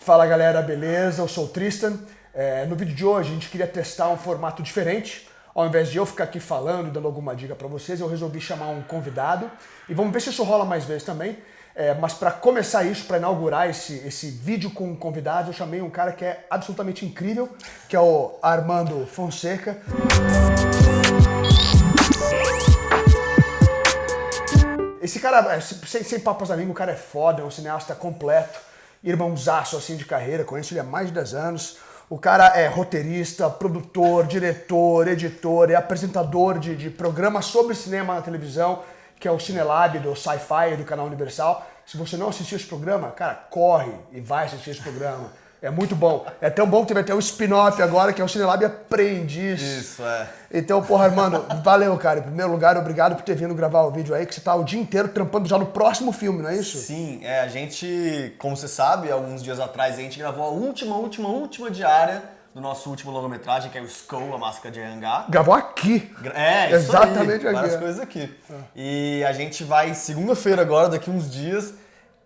Fala galera, beleza? Eu sou o Tristan. No vídeo de hoje a gente queria testar um formato diferente. Ao invés de eu ficar aqui falando e dando alguma dica para vocês, eu resolvi chamar um convidado. E vamos ver se isso rola mais vezes também. Mas para começar isso, para inaugurar esse vídeo com um convidado, eu chamei um cara que é absolutamente incrível, que é o Armando Fonseca. Esse cara, sem papas na língua, o cara é foda, é um cineasta completo, irmãozaço assim de carreira, conheço ele há mais de 10 anos. O cara é roteirista, produtor, diretor, editor, é apresentador de programas sobre cinema na televisão, que é o Cinelab do Sci-Fi do canal Universal. Se você não assistiu esse programa, cara, corre e vai assistir esse programa. É muito bom. É tão bom que teve até um spin-off agora, que é o Cinelab Aprendiz. Isso, é. Então, porra, Armando, valeu, cara. Em primeiro lugar, obrigado por ter vindo gravar o vídeo aí, que você tá o dia inteiro trampando já no próximo filme, não é isso? Sim, a gente, como você sabe, alguns dias atrás a gente gravou a última diária do nosso último longa-metragem, que é o Skull, a Máscara de Anhangá. Gravou aqui. Isso exatamente aí, aqui. várias coisas aqui. E a gente vai, segunda-feira agora, daqui uns dias,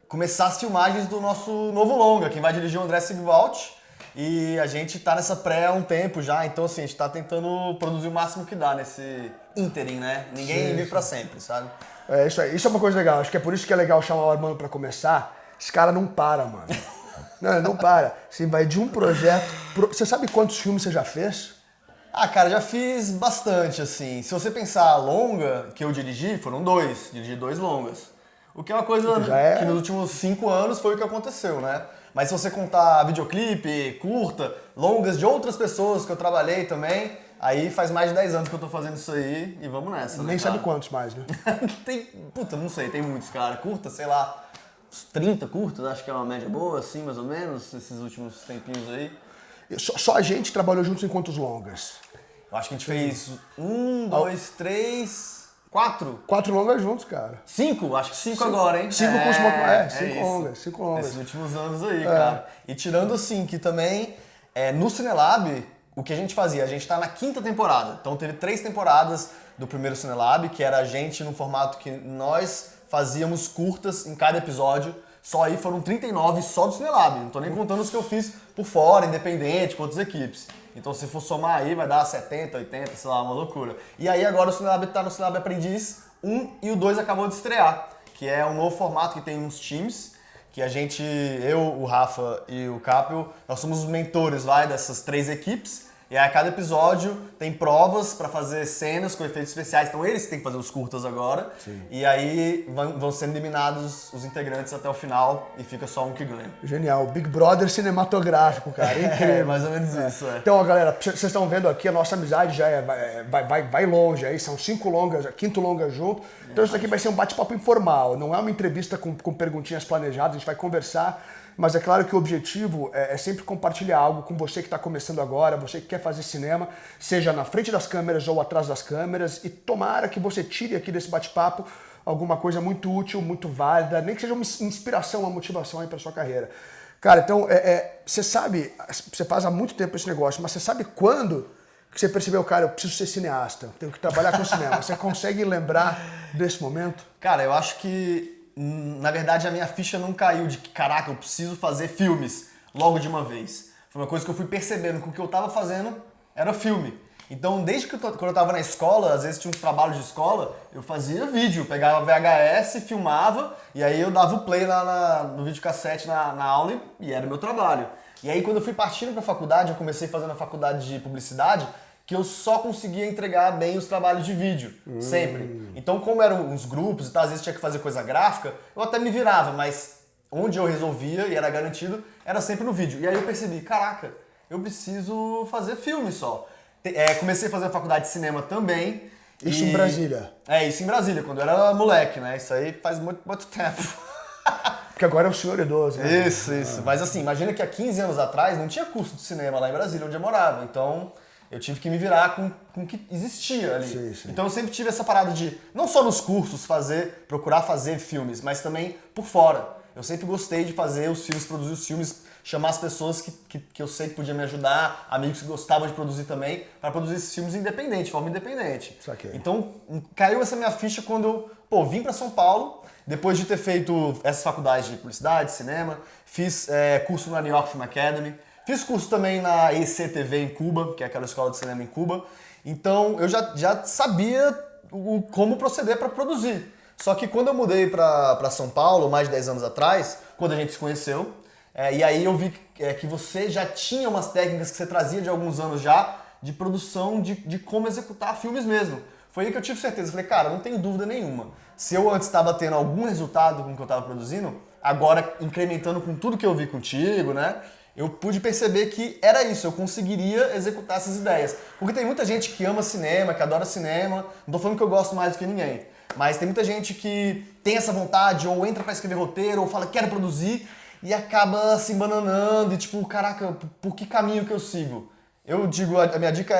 começar as filmagens do nosso novo longa. Quem vai dirigir é o André Sigvalt. E a gente tá nessa pré há um tempo já, então assim, a gente tá tentando produzir o máximo que dá nesse ínterim, né? Ninguém vive pra sempre, sabe? É isso aí. Isso é uma coisa legal. Acho que é por isso que é legal chamar o Armando pra começar. Esse cara não para, mano. Não, ele não para. Você vai de um projeto... Você sabe quantos filmes você já fez? Ah, cara, já fiz bastante, assim. Se você pensar longa que eu dirigi, foram 2. Dirigi 2 longas. O que é uma coisa que nos últimos 5 anos foi o que aconteceu, né? Mas se você contar videoclipe, curta, longas de outras pessoas que eu trabalhei também, aí faz mais de 10 anos que eu tô fazendo isso aí e vamos nessa, Nem sabe quantos mais, né? Puta, não sei, tem muitos, cara. Curta, sei lá, uns 30 curtas, acho que é uma média boa, assim, mais ou menos, esses últimos tempinhos aí. Só a gente trabalhou juntos em quantos longas? Eu acho que a gente fez 1, 2, 3... 4? 4 longas juntos, cara. 5? Acho que 5 agora, hein? 5 com os 5 longas. Esses últimos anos aí, cara. E tirando assim, que também, no Cinelab, o que a gente fazia? A gente tá na 5ª temporada. Então teve 3 temporadas do primeiro Cinelab, que era a gente no formato que nós fazíamos curtas em cada episódio. Só aí foram 39 só do Cinelab. Não tô nem contando os que eu fiz por fora, independente, com outras equipes. Então se for somar aí, vai dar 70, 80, sei lá, uma loucura. E aí agora o Cinelab tá no Cinelab Aprendiz 1 e o 2 acabou de estrear, que é um novo formato que tem uns times, que a gente, eu, o Rafa e o Capel, nós somos os mentores dessas 3 equipes. E aí a cada episódio tem provas pra fazer cenas com efeitos especiais, então eles têm que fazer os curtas agora. Sim. E aí vão sendo eliminados os integrantes até o final e fica só um que ganha. Genial, Big Brother cinematográfico, cara, incrível. Mais ou menos isso, Então, ó, galera, vocês estão vendo aqui, a nossa amizade já vai longe aí, são 5 longas, 5º longa junto. Então isso aqui vai ser um bate-papo informal, não é uma entrevista com perguntinhas planejadas, a gente vai conversar. Mas é claro que o objetivo é sempre compartilhar algo com você que está começando agora, você que quer fazer cinema, seja na frente das câmeras ou atrás das câmeras, e tomara que você tire aqui desse bate-papo alguma coisa muito útil, muito válida, nem que seja uma inspiração, uma motivação aí para sua carreira. Cara, então, você sabe, você faz há muito tempo esse negócio, mas você sabe quando que você percebeu, cara, eu preciso ser cineasta, tenho que trabalhar com cinema. Você consegue lembrar desse momento? Cara, eu acho que na verdade, a minha ficha não caiu de que, caraca, eu preciso fazer filmes logo de uma vez. Foi uma coisa que eu fui percebendo que o que eu tava fazendo era filme. Então, desde que quando eu tava na escola, às vezes tinha uns trabalhos de escola, eu fazia vídeo, eu pegava VHS, filmava, e aí eu dava o play lá no videocassete na aula e era o meu trabalho. E aí, quando eu fui partindo pra faculdade, eu comecei fazendo a faculdade de publicidade, que eu só conseguia entregar bem os trabalhos de vídeo, sempre. Então, como eram uns grupos e tal, às vezes tinha que fazer coisa gráfica, eu até me virava, mas onde eu resolvia e era garantido, era sempre no vídeo. E aí eu percebi, caraca, eu preciso fazer filme só. Comecei a fazer a faculdade de cinema também. Isso em Brasília? Isso em Brasília, quando eu era moleque, né? Isso aí faz muito tempo. Porque agora é o senhor idoso, né? Isso. Mas assim, imagina que há 15 anos atrás não tinha curso de cinema lá em Brasília, onde eu morava. Então eu tive que me virar com o que existia ali. Sim. Então eu sempre tive essa parada de, não só nos cursos procurar fazer filmes, mas também por fora. Eu sempre gostei de fazer os filmes, produzir os filmes, chamar as pessoas que eu sei que podiam me ajudar, amigos que gostavam de produzir também, para produzir esses filmes independente, de forma independente. Saquei. Então, caiu essa minha ficha quando eu, vim para São Paulo, depois de ter feito essas faculdades de publicidade, cinema, fiz curso na New York Film Academy, fiz curso também na ECTV em Cuba, que é aquela escola de cinema em Cuba. Então, eu já sabia como proceder para produzir. Só que quando eu mudei para São Paulo, mais de 10 anos atrás, quando a gente se conheceu, e aí eu vi que você já tinha umas técnicas que você trazia de alguns anos já, de produção, de como executar filmes mesmo. Foi aí que eu tive certeza. Falei, cara, não tenho dúvida nenhuma. Se eu antes estava tendo algum resultado com o que eu estava produzindo, agora incrementando com tudo que eu vi contigo, né? Eu pude perceber que era isso, eu conseguiria executar essas ideias. Porque tem muita gente que ama cinema, que adora cinema, não tô falando que eu gosto mais do que ninguém, mas tem muita gente que tem essa vontade, ou entra para escrever roteiro, ou fala quero produzir, e acaba se embananando, e tipo, caraca, por que caminho que eu sigo? Eu digo, a minha dica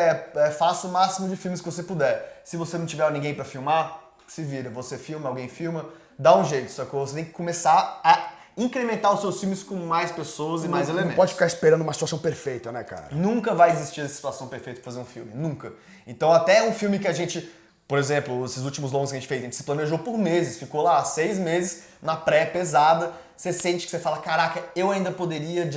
faça o máximo de filmes que você puder. Se você não tiver ninguém para filmar, se vira, você filma, alguém filma, dá um jeito, sacou? Você tem que começar a incrementar os seus filmes com mais pessoas e mais elementos. Não pode ficar esperando uma situação perfeita, né, cara? Nunca vai existir essa situação perfeita pra fazer um filme, nunca. Então até um filme que a gente, por exemplo, esses últimos longos que a gente se planejou por meses, ficou lá 6 meses na pré pesada, você sente que você fala, caraca, eu ainda poderia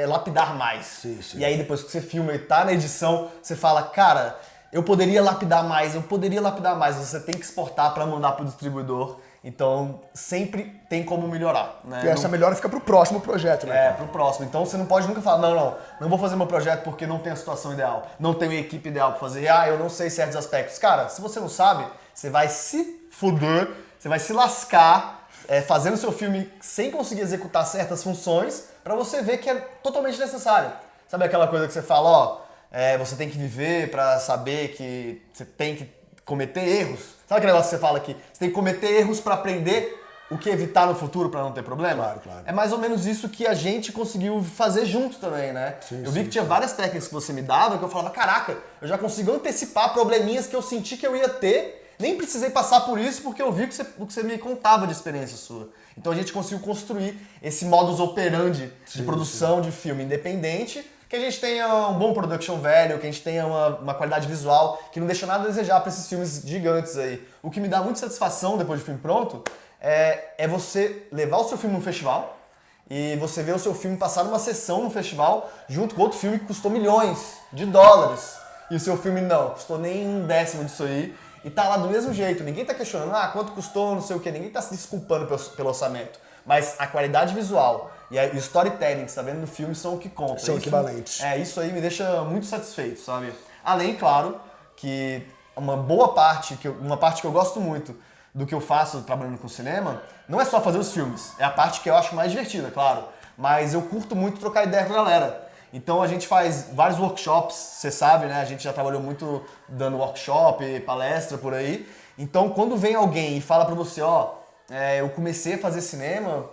lapidar mais. Sim. E aí depois que você filma e tá na edição, você fala, cara, eu poderia lapidar mais, você tem que exportar pra mandar pro distribuidor. Então, sempre tem como melhorar, né? E essa melhora fica pro próximo projeto, né? Pro próximo. Então, você não pode nunca falar, não vou fazer meu projeto porque não tem a situação ideal, não tenho a equipe ideal pra fazer, eu não sei certos aspectos. Cara, se você não sabe, você vai se fuder, você vai se lascar fazendo seu filme sem conseguir executar certas funções pra você ver que é totalmente necessário. Sabe aquela coisa que você fala, você tem que viver pra saber que você tem que cometer erros? Sabe aquele negócio que você fala que você tem que cometer erros para aprender o que evitar no futuro para não ter problema? Claro. É mais ou menos isso que a gente conseguiu fazer junto também, né? Eu vi que tinha várias técnicas que você me dava que eu falava, caraca, eu já consigo antecipar probleminhas que eu senti que eu ia ter, nem precisei passar por isso porque eu vi o que você me contava de experiência sua. Então a gente conseguiu construir esse modus operandi de produção de filme independente, que a gente tenha um bom production value, que a gente tenha uma qualidade visual que não deixa nada a desejar para esses filmes gigantes aí. O que me dá muita satisfação depois de filme pronto é você levar o seu filme no festival e você ver o seu filme passar numa sessão no festival junto com outro filme que custou $milhões. E o seu filme não, custou nem 1/10 disso aí e tá lá do mesmo jeito. Ninguém tá questionando, quanto custou, não sei o que, ninguém tá se desculpando pelo orçamento. Mas a qualidade visual e o storytelling que você tá vendo no filme são o que conta. São equivalentes. Isso aí me deixa muito satisfeito, sabe? Além, claro, que uma parte que eu gosto muito do que eu faço trabalhando com cinema, não é só fazer os filmes, é a parte que eu acho mais divertida, claro. Mas eu curto muito trocar ideia com a galera. Então a gente faz vários workshops, você sabe, né? A gente já trabalhou muito dando workshop, palestra por aí. Então quando vem alguém e fala pra você, eu comecei a fazer cinema,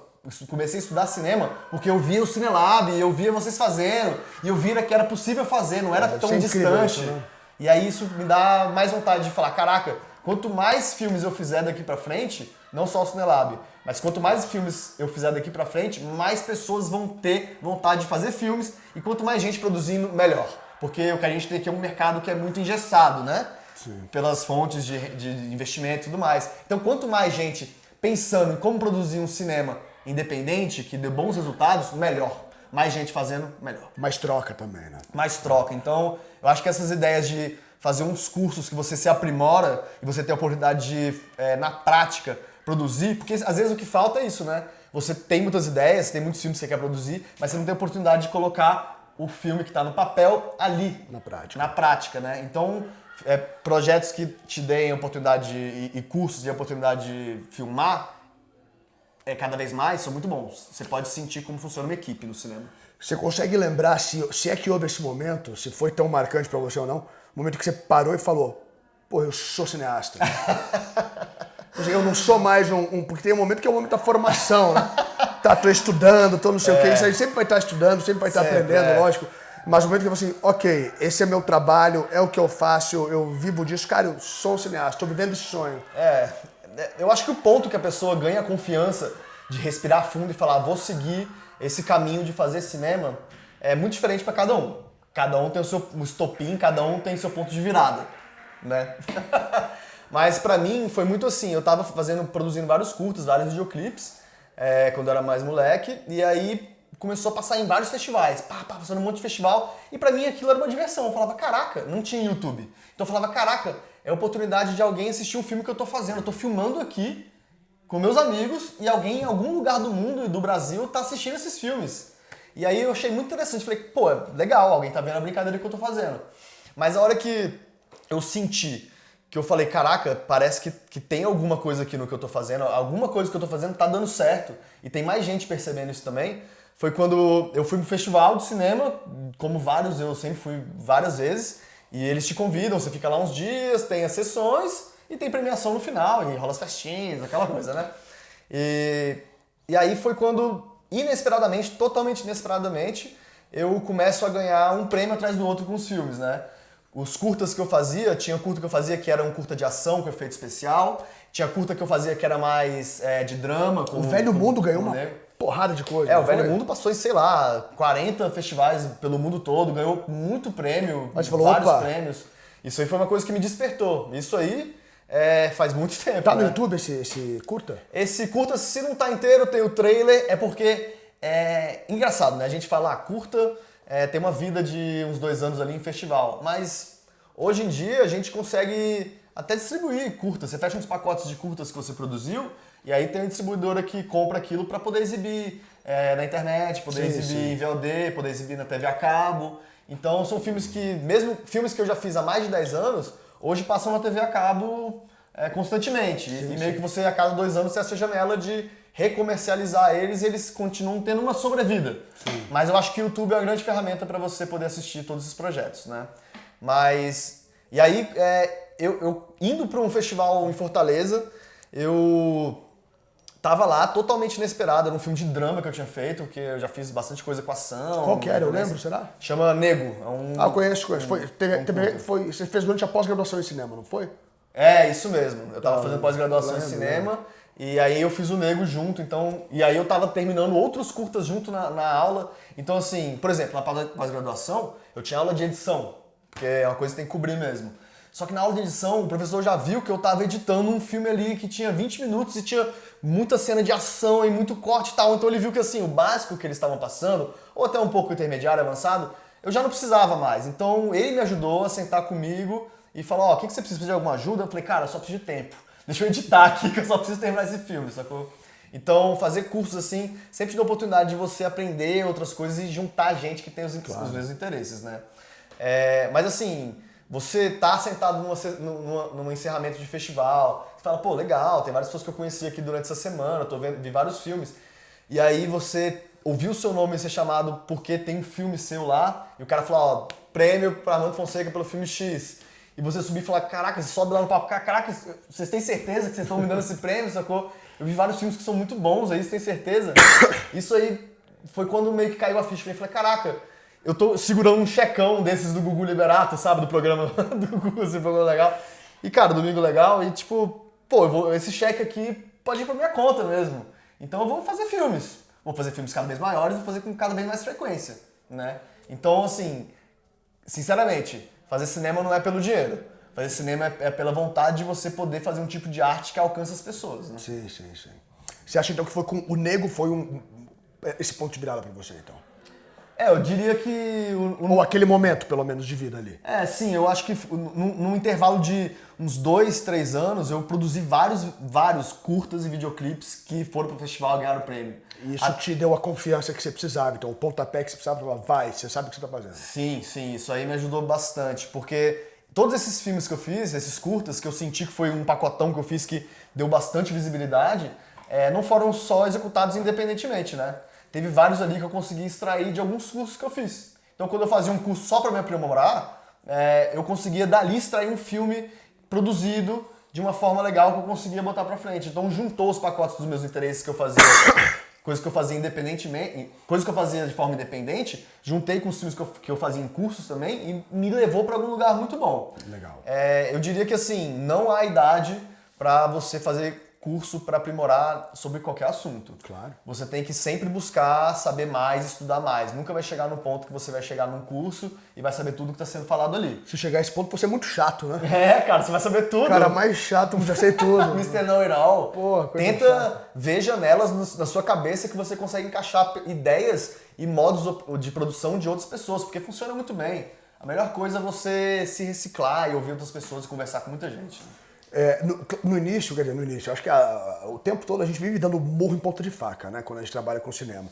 comecei a estudar cinema porque eu via o Cinelab, eu via vocês fazendo, e eu via que era possível fazer, não era tão distante. Isso, né? E aí isso me dá mais vontade de falar, caraca, quanto mais filmes eu fizer daqui pra frente, não só o Cinelab, mas quanto mais filmes eu fizer daqui pra frente, mais pessoas vão ter vontade de fazer filmes, e quanto mais gente produzindo, melhor. Porque o que a gente tem aqui é um mercado que é muito engessado, né? Sim. Pelas fontes de investimento e tudo mais. Então quanto mais gente pensando em como produzir um cinema independente, que dê bons resultados, melhor. Mais gente fazendo, melhor. Mais troca também, né? Mais troca. Então, eu acho que essas ideias de fazer uns cursos que você se aprimora e você tem a oportunidade de, na prática, produzir, porque às vezes o que falta é isso, né? Você tem muitas ideias, tem muitos filmes que você quer produzir, mas você não tem a oportunidade de colocar o filme que está no papel ali. Na prática, né? Então, projetos que te deem a oportunidade e cursos e a oportunidade de filmar, cada vez mais são muito bons. Você pode sentir como funciona uma equipe no cinema. Você consegue lembrar se é que houve esse momento, se foi tão marcante pra você ou não, o momento que você parou e falou, pô, eu sou cineasta. Eu não sou mais porque tem um momento que é o momento da formação, né? Tô estudando, tô não sei o quê, isso aí sempre vai estar estudando, sempre vai estar aprendendo, lógico. Mas o momento que eu falo assim, ok, esse é meu trabalho, é o que eu faço, eu vivo disso, cara, eu sou um cineasta, tô vivendo esse sonho. Eu acho que o ponto que a pessoa ganha confiança de respirar fundo e falar, vou seguir esse caminho de fazer cinema, é muito diferente para cada um. Cada um tem o seu estopim, cada um tem o seu ponto de virada, né? Mas pra mim foi muito assim, eu tava produzindo vários curtas, vários videoclipes, quando eu era mais moleque, e aí começou a passar em vários festivais, passando um monte de festival, e pra mim aquilo era uma diversão. Eu falava, caraca, não tinha YouTube. Então eu falava, caraca, é a oportunidade de alguém assistir um filme que eu tô fazendo. Eu tô filmando aqui com meus amigos e alguém em algum lugar do mundo e do Brasil tá assistindo esses filmes. E aí eu achei muito interessante, falei, pô, legal, alguém tá vendo a brincadeira que eu tô fazendo. Mas a hora que eu senti, que eu falei, caraca, parece que tem alguma coisa aqui no que eu tô fazendo, alguma coisa que eu tô fazendo tá dando certo, e tem mais gente percebendo isso também, foi quando eu fui pro festival de cinema, como vários, eu sempre fui várias vezes, e eles te convidam, você fica lá uns dias, tem as sessões e tem premiação no final, e rola as festinhas, aquela coisa, né? E aí foi quando, inesperadamente, totalmente inesperadamente, eu começo a ganhar um prêmio atrás do outro com os filmes, né? Os curtas que eu fazia, tinha curta que eu fazia que era um curta de ação com efeito especial, tinha curta que eu fazia que era mais de drama. O Velho Mundo ganhou uma porrada de coisa. O Velho Mundo passou em, sei lá, 40 festivais pelo mundo todo, ganhou muito prêmio, mas falou, vários opa, prêmios. Isso aí foi uma coisa que me despertou. Isso aí faz muito tempo. Tá no né? YouTube esse curta? Esse curta, se não tá inteiro, tem o trailer, é porque é engraçado, né? A gente fala, curta tem uma vida de uns 2 anos ali em festival, mas hoje em dia a gente consegue até distribuir curtas. Você fecha uns pacotes de curtas que você produziu e aí tem uma distribuidora que compra aquilo para poder exibir na internet, poder exibir em VOD, poder exibir na TV a cabo. Então são filmes que, mesmo filmes que eu já fiz há mais de 10 anos, hoje passam na TV a cabo constantemente. E meio que você, a cada 2 anos, você acha a janela de recomercializar eles e eles continuam tendo uma sobrevida. Sim. Mas eu acho que o YouTube é a grande ferramenta para você poder assistir todos esses projetos, né? Mas... E aí, eu indo para um festival em Fortaleza, eu tava lá totalmente inesperado, era um filme de drama que eu tinha feito, porque eu já fiz bastante coisa com ação. Qual que era? Eu lembro, será? Chama Nego. Eu conheço. Você fez durante a pós-graduação em cinema, não foi? Isso mesmo. Eu tava fazendo pós-graduação em cinema, e aí eu fiz o Nego junto, então... E aí eu tava terminando outros curtas junto na aula. Então, assim, por exemplo, na pós-graduação, eu tinha aula de edição, porque é uma coisa que tem que cobrir mesmo. Só que na aula de edição, o professor já viu que eu tava editando um filme ali que tinha 20 minutos e tinha muita cena de ação e muito corte e tal. Então ele viu que, assim, o básico que eles estavam passando, ou até um pouco intermediário, avançado, eu já não precisava mais. Então ele me ajudou a sentar comigo e falar, o que você precisa de alguma ajuda? Eu falei, cara, eu só preciso de tempo. Deixa eu editar aqui que eu só preciso terminar esse filme, sacou? Então fazer cursos assim sempre dá a oportunidade de você aprender outras coisas e juntar gente que tem os mesmos interesses, né? Mas assim... Você tá sentado num encerramento de festival, você fala, pô, legal, tem várias pessoas que eu conheci aqui durante essa semana, vi vários filmes. E aí você ouviu o seu nome ser chamado porque tem um filme seu lá, e o cara fala, prêmio para Armando Fonseca pelo filme X. E você subir e falar, caraca, você sobe lá no papo, caraca, vocês têm certeza que vocês estão me dando esse prêmio, sacou? Eu vi vários filmes que são muito bons aí, vocês têm certeza? Isso aí foi quando meio que caiu a ficha, eu falei, caraca, eu tô segurando um checão desses do Gugu Liberato, sabe? Do programa do Gugu, esse programa legal. E, cara, Domingo Legal, e tipo, pô, esse cheque aqui pode ir pra minha conta mesmo. Então eu vou fazer filmes. Vou fazer filmes cada vez maiores, vou fazer com cada vez mais frequência, né? Então, assim, sinceramente, fazer cinema não é pelo dinheiro. Fazer cinema é pela vontade de você poder fazer um tipo de arte que alcança as pessoas, né? Sim. Você acha, então, que foi com o Nego foi esse ponto de virada pra você, então? Eu diria que... Ou aquele momento, pelo menos, de vida ali. Sim, eu acho que num intervalo de uns 2, 3 anos, eu produzi vários curtas e videoclipes que foram pro festival e ganharam o prêmio. E isso te deu a confiança que você precisava, então o pontapé que você precisava, vai, você sabe o que você tá fazendo. Sim, isso aí me ajudou bastante, porque todos esses filmes que eu fiz, esses curtas, que eu senti que foi um pacotão que eu fiz que deu bastante visibilidade, não foram só executados independentemente, né? Teve vários ali que eu consegui extrair de alguns cursos que eu fiz. Então, quando eu fazia um curso só para me aprimorar, eu conseguia dali extrair um filme produzido de uma forma legal que eu conseguia botar para frente. Então, juntou os pacotes dos meus interesses que eu fazia, coisas que eu fazia independentemente, coisas que eu fazia de forma independente, juntei com os filmes que eu fazia em cursos também e me levou para algum lugar muito bom. Legal. Eu diria que, assim, não há idade para você fazer curso para aprimorar sobre qualquer assunto. Claro. Você tem que sempre buscar saber mais, estudar mais. Nunca vai chegar no ponto que você vai chegar num curso e vai saber tudo que está sendo falado ali. Se chegar a esse ponto, você é muito chato, né? É, cara, você vai saber tudo. Cara, mais chato, já sei tudo. Mr. Know-it-all. Pô, coisa Tenta chata. ver janelas na sua cabeça que você consegue encaixar ideias e modos de produção de outras pessoas, porque funciona muito bem. A melhor coisa é você se reciclar e ouvir outras pessoas e conversar com muita gente. No início, acho que o tempo todo a gente vive dando murro em ponta de faca, né? Quando a gente trabalha com cinema.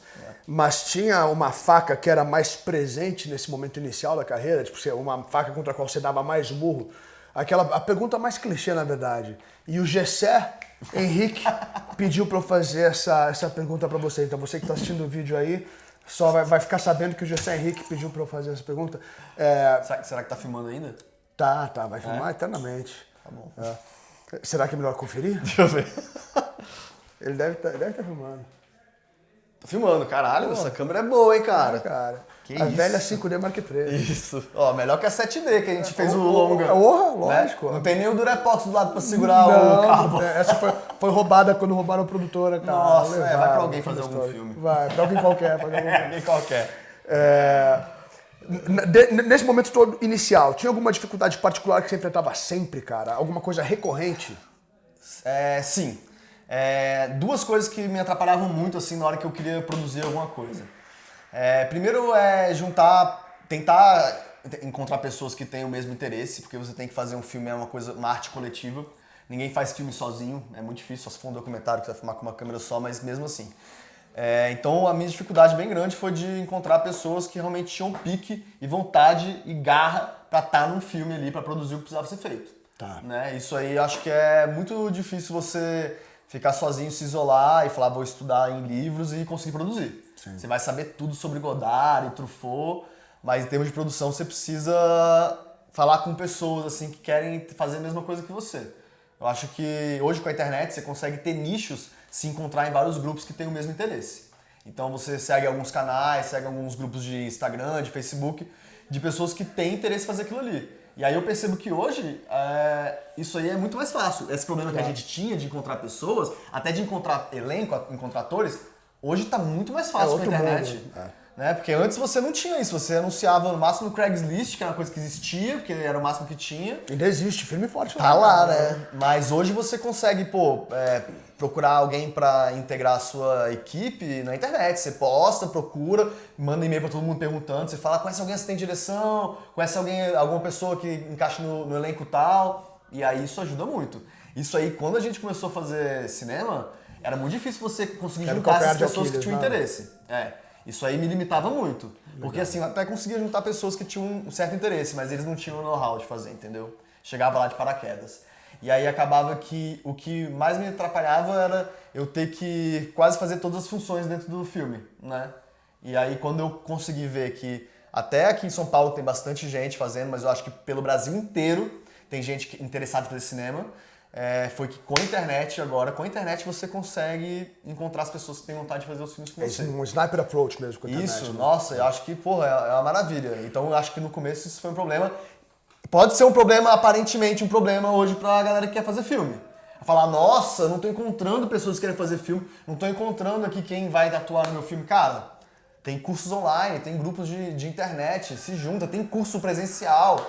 Mas tinha uma faca que era mais presente nesse momento inicial da carreira, tipo, uma faca contra a qual você dava mais murro. A pergunta mais clichê, na verdade. E o Gessé Henrique pediu pra eu fazer essa pergunta pra você. Então você que tá assistindo o vídeo aí, só vai ficar sabendo que o Gessé Henrique pediu pra eu fazer essa pergunta. Será que tá filmando ainda? Tá, vai filmar eternamente. Tá bom. Será que é melhor conferir? Deixa eu ver. Ele deve tá filmando. Tô filmando, caralho, essa câmera é boa, hein, cara. Que a isso? velha 5D Mark III. Isso. Ó, melhor que a 7D que a gente fez o longa. Lógico. Né? Não tem nem o Durepox do lado pra segurar o cabo. Essa foi roubada quando roubaram a produtora, cara. Nossa, vai pra alguém fazer algum filme. Vai, pra alguém qualquer. Alguém qualquer. Nesse momento todo inicial, tinha alguma dificuldade particular que você enfrentava sempre, cara? Alguma coisa recorrente? Sim. Duas coisas que me atrapalhavam muito assim na hora que eu queria produzir alguma coisa. Primeiro é tentar encontrar pessoas que têm o mesmo interesse, porque você tem que fazer um filme, uma arte coletiva. Ninguém faz filme sozinho, é muito difícil, só se for um documentário que você vai filmar com uma câmera só, mas mesmo assim. Então a minha dificuldade bem grande foi de encontrar pessoas que realmente tinham pique e vontade e garra pra estar num filme ali, pra produzir o que precisava ser feito. Tá. Né? Isso aí eu acho que é muito difícil você ficar sozinho, se isolar e falar vou estudar em livros e conseguir produzir. Sim. Você vai saber tudo sobre Godard e Truffaut, mas em termos de produção você precisa falar com pessoas assim que querem fazer a mesma coisa que você. Eu acho que hoje com a internet você consegue ter nichos, se encontrar em vários grupos que têm o mesmo interesse. Então você segue alguns canais, segue alguns grupos de Instagram, de Facebook, de pessoas que têm interesse em fazer aquilo ali. E aí eu percebo que hoje isso aí é muito mais fácil. Esse problema que a gente tinha de encontrar pessoas, até de encontrar elenco, encontrar atores, hoje está muito mais fácil com a internet. Né? Porque antes você não tinha isso, você anunciava no máximo no Craigslist, que era uma coisa que existia, porque era o máximo que tinha. Ainda existe, firme e forte. Tá lá, né? Mas hoje você consegue, procurar alguém para integrar a sua equipe na internet. Você posta, procura, manda e-mail para todo mundo perguntando, você fala, conhece alguém que tem direção, conhece alguma pessoa que encaixa no elenco tal, e aí isso ajuda muito. Isso aí, quando a gente começou a fazer cinema, era muito difícil você conseguir juntar essas pessoas que tinham interesse. Isso aí me limitava muito. Porque assim, eu até conseguia juntar pessoas que tinham um certo interesse, mas eles não tinham o know-how de fazer, entendeu? Chegava lá de paraquedas. E aí acabava que o que mais me atrapalhava era eu ter que quase fazer todas as funções dentro do filme, né? E aí quando eu consegui ver que até aqui em São Paulo tem bastante gente fazendo, mas eu acho que pelo Brasil inteiro tem gente interessada em fazer cinema, foi que com a internet você consegue encontrar as pessoas que têm vontade de fazer os filmes com você. Um sniper approach mesmo com a internet. Isso, né? nossa, eu acho que, é uma maravilha. Então eu acho que no começo isso foi um problema. Pode ser um problema, aparentemente um problema hoje pra galera que quer fazer filme. Falar, nossa, não tô encontrando pessoas que querem fazer filme, não tô encontrando aqui quem vai atuar no meu filme. Cara, tem cursos online, tem grupos de internet, se junta, tem curso presencial.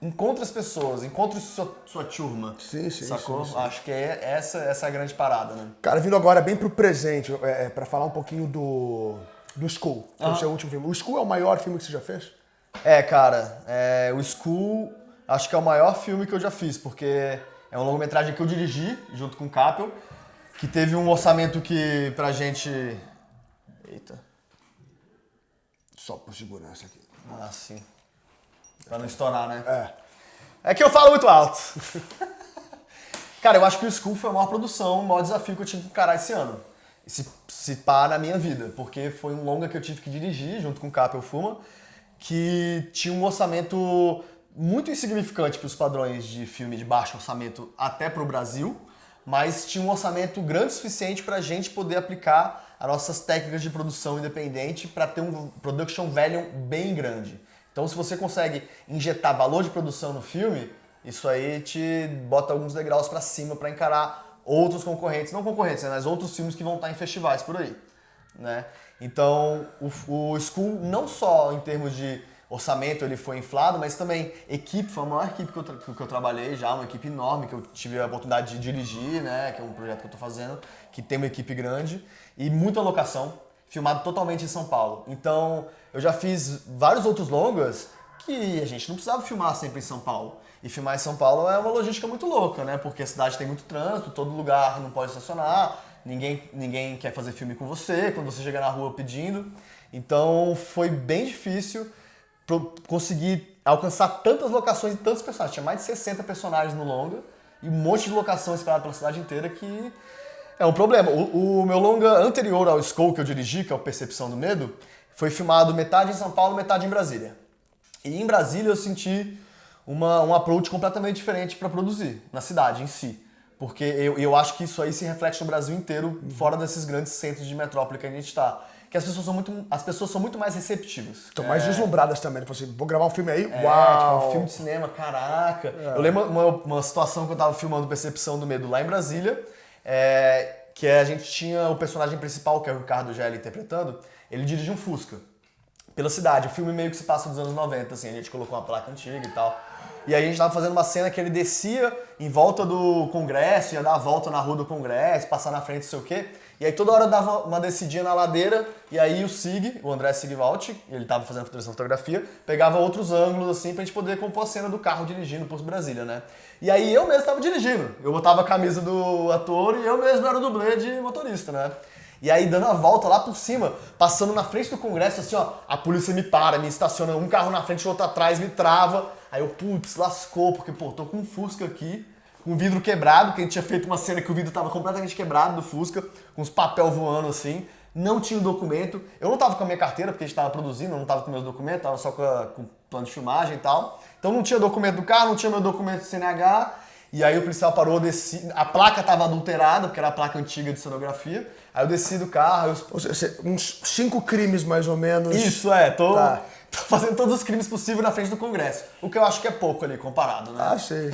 Encontre as pessoas, encontre sua turma. Sim. Sacou? Acho que essa é a grande parada, né? Cara, vindo agora bem pro presente, pra falar um pouquinho do School, que é o seu último filme. O School é o maior filme que você já fez? Cara, o School acho que é o maior filme que eu já fiz, porque é um longa-metragem que eu dirigi, junto com o Capel, que teve um orçamento que pra gente... Eita. Só por segurança aqui. Ah, sim. Pra não estourar, né? É que eu falo muito alto. Cara, eu acho que o School foi a maior produção, o maior desafio que eu tive que encarar esse ano. Se pá na minha vida, porque foi um longa que eu tive que dirigir, junto com o Capel Fuma, que tinha um orçamento muito insignificante para os padrões de filme de baixo orçamento até para o Brasil, mas tinha um orçamento grande o suficiente para a gente poder aplicar as nossas técnicas de produção independente para ter um production value bem grande. Então, se você consegue injetar valor de produção no filme, isso aí te bota alguns degraus para cima para encarar outros concorrentes, não concorrentes, né, mas outros filmes que vão estar em festivais por aí, né? Então, o School, não só em termos de orçamento ele foi inflado, mas também equipe, foi a maior equipe que eu trabalhei já, uma equipe enorme que eu tive a oportunidade de dirigir, né, que é um projeto que eu tô fazendo, que tem uma equipe grande, e muita locação, filmado totalmente em São Paulo. Então, eu já fiz vários outros longas que a gente não precisava filmar sempre em São Paulo. E filmar em São Paulo é uma logística muito louca, né, porque a cidade tem muito trânsito, todo lugar não pode estacionar, ninguém quer fazer filme com você, quando você chega na rua pedindo. Então, foi bem difícil conseguir alcançar tantas locações e tantos personagens. Tinha mais de 60 personagens no longa e um monte de locação espalhada pela cidade inteira que é um problema. O meu longa anterior ao Skull que eu dirigi, que é o Percepção do Medo, foi filmado metade em São Paulo, metade em Brasília. E em Brasília eu senti um approach completamente diferente para produzir, na cidade em si. Porque eu acho que isso aí se reflete no Brasil inteiro, fora desses grandes centros de metrópole que a gente está. Que as pessoas são muito mais receptivas. Estão mais deslumbradas também. Tipo assim, vou gravar um filme aí, uau! Tipo, um filme de cinema, caraca. Eu lembro uma situação que eu tava filmando Percepção do Medo lá em Brasília, que a gente tinha o personagem principal, que é o Ricardo Gelli interpretando, ele dirige um Fusca pela cidade. O filme meio que se passa dos anos 90, assim, a gente colocou uma placa antiga e tal. E aí a gente tava fazendo uma cena que ele descia em volta do Congresso, ia dar a volta na rua do Congresso, passar na frente, não sei o quê. E aí toda hora dava uma descidinha na ladeira, e aí o André Sigvalt, ele tava fazendo fotografia, pegava outros ângulos assim pra gente poder compor a cena do carro dirigindo por Brasília, né? E aí eu mesmo tava dirigindo. Eu botava a camisa do ator e eu mesmo era o dublê de motorista, né? E aí dando a volta lá por cima, passando na frente do Congresso, assim, ó, a polícia me para, me estaciona um carro na frente e outro atrás, me trava. Aí eu, putz, lascou, porque, pô, tô com um Fusca aqui, com o vidro quebrado, que a gente tinha feito uma cena que o vidro tava completamente quebrado do Fusca, com os papel voando assim, não tinha o documento. Eu não tava com a minha carteira, porque a gente tava produzindo, não tava com meus documentos, tava só com o plano de filmagem e tal. Então não tinha documento do carro, não tinha meu documento do CNH. E aí o policial parou, desci, a placa tava adulterada, porque era a placa antiga de cenografia. Aí eu desci do carro... Uns 5 crimes, mais ou menos. Isso, tô fazendo todos os crimes possíveis na frente do Congresso. O que eu acho que é pouco ali, comparado, né? Ah, sei.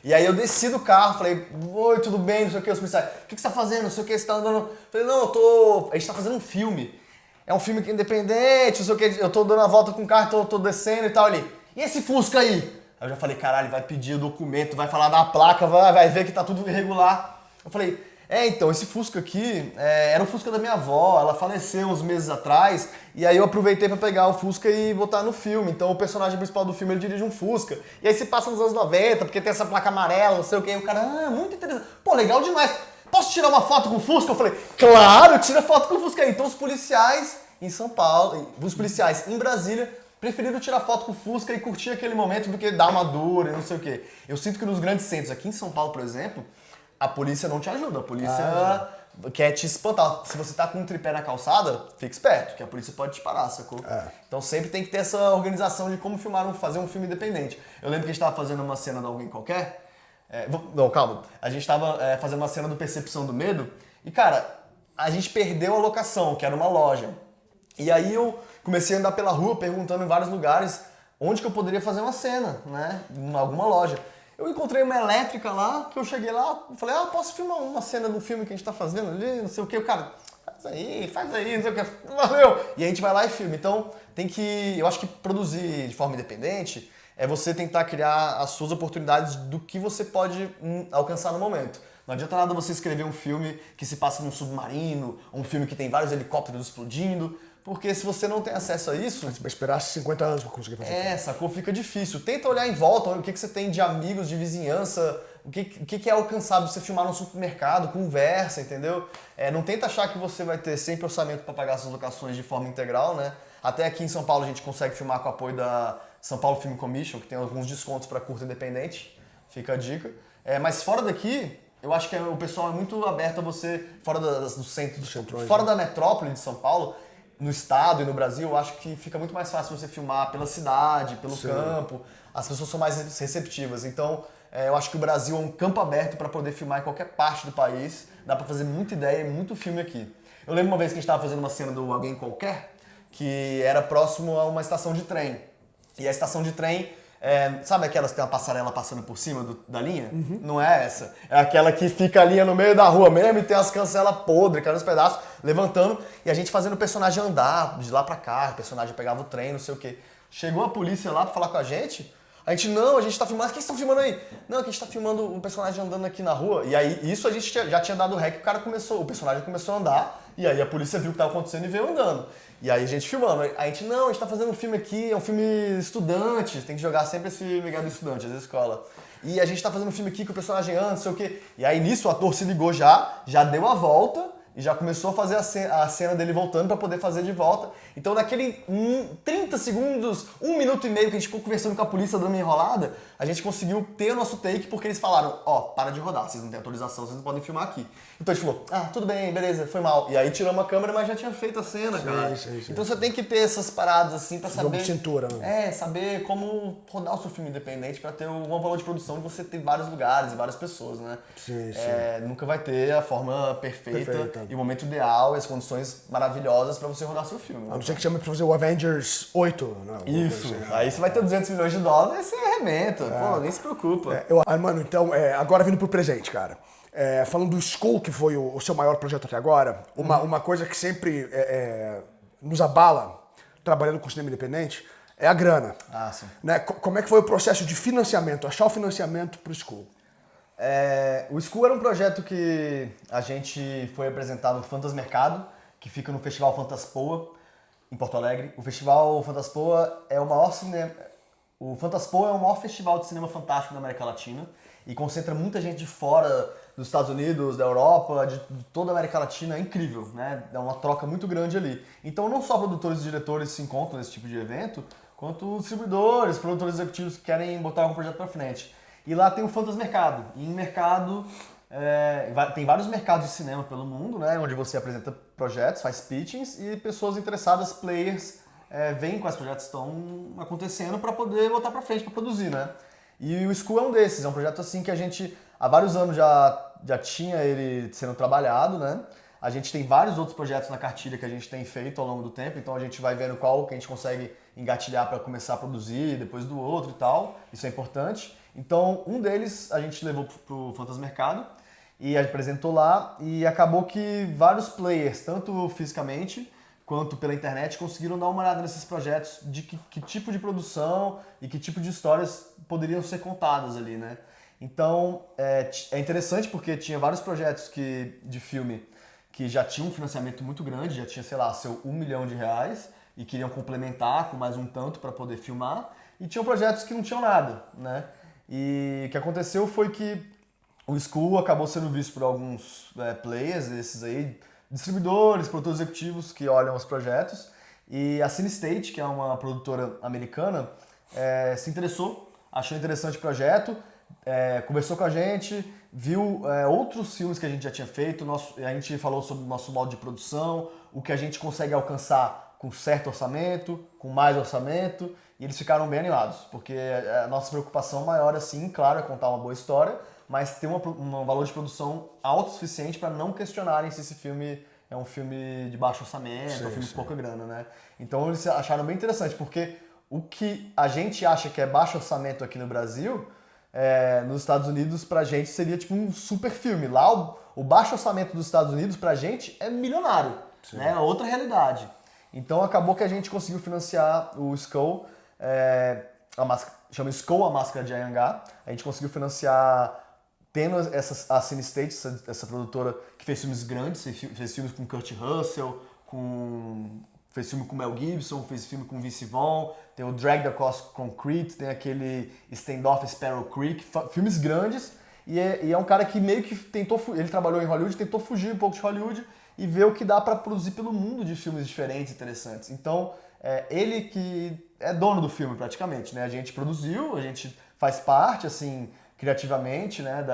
E aí eu desci do carro, falei, oi, tudo bem, não sei o que, os policiais, o que você tá fazendo, não sei o que, você tá andando... Falei, não, a gente tá fazendo um filme. É um filme independente, não sei o que, eu tô dando a volta com o carro, tô descendo e tal ali. E esse Fusca aí? Aí eu já falei, caralho, vai pedir o documento, vai falar da placa, vai ver que tá tudo irregular. Eu falei, então, esse Fusca aqui era o Fusca da minha avó, ela faleceu uns meses atrás, e aí eu aproveitei pra pegar o Fusca e botar no filme. Então o personagem principal do filme, ele dirige um Fusca. E aí se passa nos anos 90, porque tem essa placa amarela, não sei o que, e o cara, muito interessante. Pô, legal demais. Posso tirar uma foto com o Fusca? Eu falei, claro, tira foto com o Fusca aí. Então os policiais em São Paulo, os policiais em Brasília, preferiram tirar foto com o Fusca e curtir aquele momento do que dar uma dura e não sei o quê. Eu sinto que nos grandes centros, aqui em São Paulo, por exemplo, a polícia não te ajuda. A polícia quer te espantar. Se você tá com um tripé na calçada, fica esperto, que a polícia pode te parar, sacou? Então sempre tem que ter essa organização de como fazer um filme independente. Eu lembro que a gente tava fazendo uma cena de Alguém Qualquer. Não, calma. A gente tava fazendo uma cena do Percepção do Medo e, cara, a gente perdeu a locação, que era uma loja. E aí eu comecei a andar pela rua perguntando em vários lugares onde que eu poderia fazer uma cena, né? Em alguma loja. Eu encontrei uma elétrica lá, que eu cheguei lá e falei, posso filmar uma cena do filme que a gente tá fazendo ali, não sei o que. O cara, faz aí, não sei o que. Valeu! E a gente vai lá e filma. Então, eu acho que produzir de forma independente é você tentar criar as suas oportunidades do que você pode alcançar no momento. Não adianta nada você escrever um filme que se passa num submarino, ou um filme que tem vários helicópteros explodindo, porque se você não tem acesso a isso... Você vai esperar 50 anos pra conseguir fazer. Sacou? Fica difícil. Tenta olhar em volta, o que você tem de amigos, de vizinhança, o que é alcançável você filmar no supermercado, conversa, entendeu? Não tenta achar que você vai ter sempre orçamento para pagar suas locações de forma integral, né? Até aqui em São Paulo a gente consegue filmar com o apoio da São Paulo Film Commission, que tem alguns descontos para curta independente. Fica a dica. Mas fora daqui... Eu acho que o pessoal é muito aberto a você, fora do centro, fora da metrópole de São Paulo, no estado e no Brasil, eu acho que fica muito mais fácil você filmar pela cidade, pelo campo. As pessoas são mais receptivas. Então, eu acho que o Brasil é um campo aberto para poder filmar em qualquer parte do país. Dá para fazer muita ideia e muito filme aqui. Eu lembro uma vez que a gente estava fazendo uma cena do Alguém Qualquer, que era próximo a uma estação de trem. E a estação de trem Sabe aquelas que tem uma passarela passando por cima da linha? Não é essa. É aquela que fica a linha no meio da rua mesmo e tem as cancelas podres, caindo nos pedaços, levantando, e a gente fazendo o personagem andar de lá pra cá, o personagem pegava o trem, não sei o quê. Chegou a polícia lá pra falar com a gente tá filmando, o que vocês estão filmando aí? Não, que a gente tá filmando o personagem andando aqui na rua. E aí, isso a gente já tinha dado o rec, o personagem começou a andar, e aí a polícia viu o que tava acontecendo e veio andando. E aí a gente filmando. A gente, não, a gente tá fazendo um filme aqui, é um filme estudante, tem que jogar sempre esse legado estudante, da escola. E a gente tá fazendo um filme aqui que o personagem anda, não sei o quê. E aí nisso o ator se ligou já deu a volta, e já começou a fazer a cena dele voltando pra poder fazer de volta. Então naquele 30 segundos, 1 minuto e meio que a gente ficou conversando com a polícia dando uma enrolada, a gente conseguiu ter o nosso take porque eles falaram, para de rodar, vocês não têm autorização, vocês não podem filmar aqui. Então a gente falou, tudo bem, beleza, foi mal. E aí tiramos a câmera, mas já tinha feito a cena, cara. Sim. Então você tem que ter essas paradas assim pra saber... Jogo de cintura, né? Saber como rodar o seu filme independente pra ter um valor de produção e você ter vários lugares e várias pessoas, né? Sim. Nunca vai ter a forma perfeita. E o momento ideal e as condições maravilhosas pra você rodar seu filme. A não ser que chame pra fazer o Avengers 8. Não, isso. Assim, aí você vai ter 200 milhões de dólares e você arrebenta. Pô, nem se preocupa. Mano, então, agora vindo pro presente, cara. Falando do Skull, que foi o seu maior projeto até agora, uma coisa que sempre nos abala, trabalhando com cinema independente, é a grana. Sim. Né? Como é que foi o processo de financiamento, achar o financiamento pro Skull? O Skull era um projeto que a gente foi apresentado no Fantasmercado, que fica no Festival Fantaspoa, em Porto Alegre. O Festival Fantaspoa é o maior cinema... O Fantaspoa é o maior festival de cinema fantástico da América Latina e concentra muita gente de fora dos Estados Unidos, da Europa, de toda a América Latina. É incrível, né? É uma troca muito grande ali. Então não só produtores e diretores se encontram nesse tipo de evento, quanto distribuidores, produtores executivos que querem botar algum projeto pra frente. E lá tem o Fantasmercado. E em mercado, tem vários mercados de cinema pelo mundo, né? Onde você apresenta projetos, faz pitchings e pessoas interessadas, players, vêm com os projetos que estão acontecendo para poder botar para frente, para produzir, né? E o Skull é um desses, é um projeto assim que a gente há vários anos já tinha ele sendo trabalhado, né? A gente tem vários outros projetos na cartilha que a gente tem feito ao longo do tempo, então a gente vai vendo qual que a gente consegue engatilhar para começar a produzir, depois do outro e tal, isso é importante. Então um deles a gente levou pro Fantasmercado e apresentou lá e acabou que vários players, tanto fisicamente quanto pela internet, conseguiram dar uma olhada nesses projetos de que tipo de produção e que tipo de histórias poderiam ser contadas ali, né? Então, é interessante porque tinha vários projetos de filme que já tinham um financiamento muito grande, já tinha, sei lá, seu R$1 milhão e queriam complementar com mais um tanto para poder filmar, e tinham projetos que não tinham nada, né? E o que aconteceu foi que o Skull acabou sendo visto por alguns players, esses aí, distribuidores, produtores executivos que olham os projetos, e a CineState, que é uma produtora americana, se interessou, achou interessante o projeto, conversou com a gente, viu outros filmes que a gente já tinha feito, a gente falou sobre o nosso modo de produção, o que a gente consegue alcançar com certo orçamento, com mais orçamento, e eles ficaram bem animados, porque a nossa preocupação maior, assim, claro, é contar uma boa história, mas ter um valor de produção alto o suficiente para não questionarem se esse filme é um filme de baixo orçamento, é um filme de pouca grana, né? Então eles acharam bem interessante, porque o que a gente acha que é baixo orçamento aqui no Brasil, nos Estados Unidos pra gente seria tipo um super filme. Lá o baixo orçamento dos Estados Unidos pra gente é milionário, né? É outra realidade. Então acabou que a gente conseguiu financiar o Skull, chama Skull, a Máscara de Anhangá. A gente conseguiu financiar tendo a CineState, essa produtora que fez filmes grandes, fez filmes com Kurt Russell, fez filme com Mel Gibson, fez filme com Vince Vaughn, tem o Dragged Across Concrete, tem aquele Standoff Sparrow Creek, filmes grandes, e é um cara que meio que ele trabalhou em Hollywood, tentou fugir um pouco de Hollywood e ver o que dá para produzir pelo mundo de filmes diferentes, interessantes. Então, ele que é dono do filme praticamente, né? A gente produziu, a gente faz parte, assim, criativamente, né?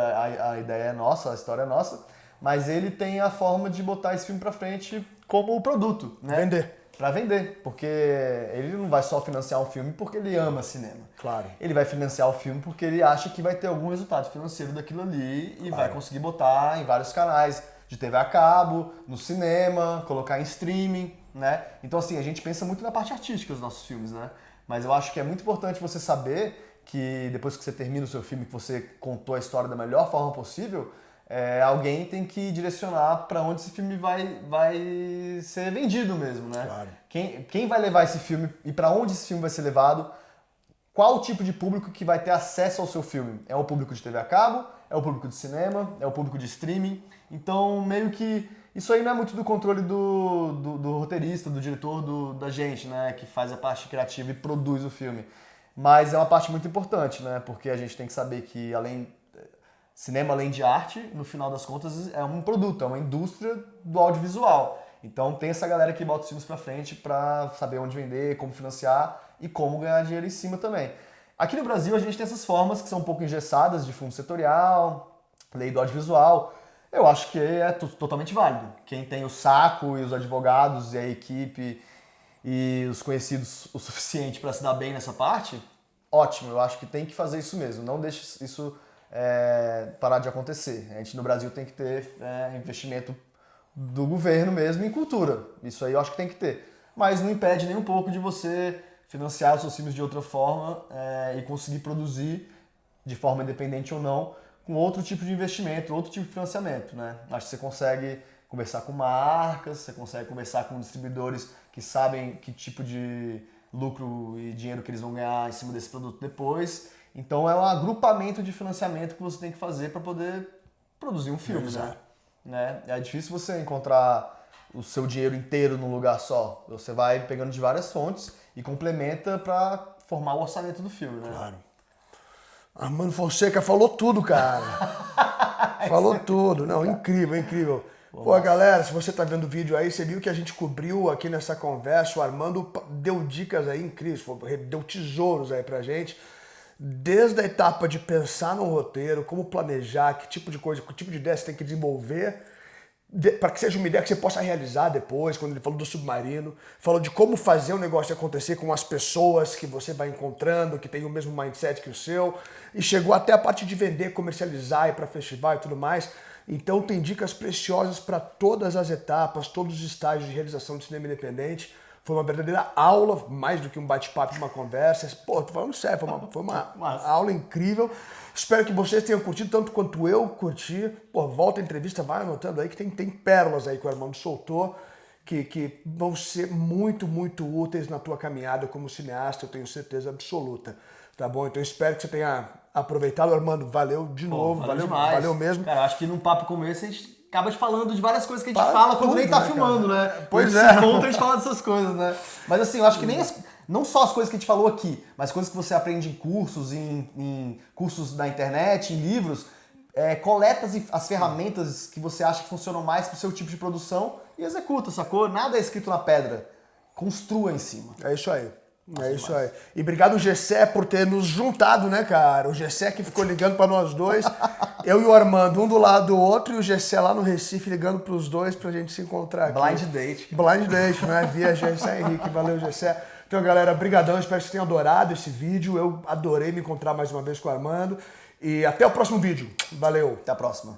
A ideia é nossa, a história é nossa, mas ele tem a forma de botar esse filme pra frente como produto, né? Vender. Pra vender, porque ele não vai só financiar um filme porque ele ama cinema. Claro. Ele vai financiar o filme porque ele acha que vai ter algum resultado financeiro daquilo ali e vai conseguir botar em vários canais de TV a cabo, no cinema, colocar em streaming, né? Então assim, a gente pensa muito na parte artística dos nossos filmes, né? Mas eu acho que é muito importante você saber que depois que você termina o seu filme, que você contou a história da melhor forma possível, alguém tem que direcionar para onde esse filme vai ser vendido mesmo, né? Claro. Quem vai levar esse filme e para onde esse filme vai ser levado? Qual o tipo de público que vai ter acesso ao seu filme? É o público de TV a cabo? É o público de cinema? É o público de streaming? Então, meio que isso aí não é muito do controle do roteirista, do diretor, da gente, né? Que faz a parte criativa e produz o filme. Mas é uma parte muito importante, né? Porque a gente tem que saber que cinema, além de arte, no final das contas, é um produto, é uma indústria do audiovisual. Então tem essa galera que bota os filmes pra frente pra saber onde vender, como financiar e como ganhar dinheiro em cima também. Aqui no Brasil a gente tem essas formas que são um pouco engessadas de fundo setorial, lei do audiovisual. Eu acho que é totalmente válido. Quem tem o saco e os advogados e a equipe e os conhecidos o suficiente para se dar bem nessa parte, ótimo, eu acho que tem que fazer isso mesmo. Não deixe isso parar de acontecer. A gente no Brasil tem que ter investimento do governo mesmo em cultura. Isso aí eu acho que tem que ter. Mas não impede nem um pouco de você financiar os seus filmes de outra forma e conseguir produzir de forma independente ou não, com outro tipo de investimento, outro tipo de financiamento, né? Acho que você consegue conversar com marcas, você consegue conversar com distribuidores que sabem que tipo de lucro e dinheiro que eles vão ganhar em cima desse produto depois. Então é um agrupamento de financiamento que você tem que fazer para poder produzir um filme, né? É difícil você encontrar o seu dinheiro inteiro num lugar só. Você vai pegando de várias fontes e complementa para formar o orçamento do filme, né? Claro. Armando Fonseca falou tudo, cara. Falou tudo. Não, incrível, incrível. Pô, galera, se você tá vendo o vídeo aí, você viu que a gente cobriu aqui nessa conversa, o Armando deu dicas aí incríveis, deu tesouros aí pra gente, desde a etapa de pensar no roteiro, como planejar, que tipo de coisa, que tipo de ideia você tem que desenvolver, para que seja uma ideia que você possa realizar depois, quando ele falou do submarino, falou de como fazer o negócio acontecer com as pessoas que você vai encontrando, que tem o mesmo mindset que o seu, e chegou até a parte de vender, comercializar, ir para festival e tudo mais. Então tem dicas preciosas para todas as etapas, todos os estágios de realização de cinema independente. Foi uma verdadeira aula, mais do que um bate-papo, uma conversa. Pô, tô falando sério, foi uma aula incrível. Espero que vocês tenham curtido tanto quanto eu curti. Pô, volta a entrevista, vai anotando aí que tem pérolas aí que o Armando soltou que vão ser muito, muito úteis na tua caminhada como cineasta, eu tenho certeza absoluta. Tá bom? Então espero que você tenha aproveitado. Armando, valeu de novo, valeu mesmo. Cara, acho que num papo como esse a gente acaba falando de várias coisas que a gente fala quando nem tá filmando, cara, né? Pois é. Conta a gente fala dessas coisas, né? Mas assim, eu acho que nem não só as coisas que a gente falou aqui, mas coisas que você aprende em cursos, em cursos na internet, em livros, coleta as ferramentas que você acha que funcionam mais pro seu tipo de produção e executa, sacou? Nada é escrito na pedra. Construa em cima. É isso aí. É isso aí. E obrigado, Gessé, por ter nos juntado, né, cara? O Gessé que ficou ligando pra nós dois. Eu e o Armando, um do lado do outro, e o Gessé lá no Recife ligando pros dois pra gente se encontrar aqui. Blind date. Blind date, né? Via Gessé Henrique. Valeu, Gessé. Então, galera, brigadão. Espero que vocês tenham adorado esse vídeo. Eu adorei me encontrar mais uma vez com o Armando. E até o próximo vídeo. Valeu. Até a próxima.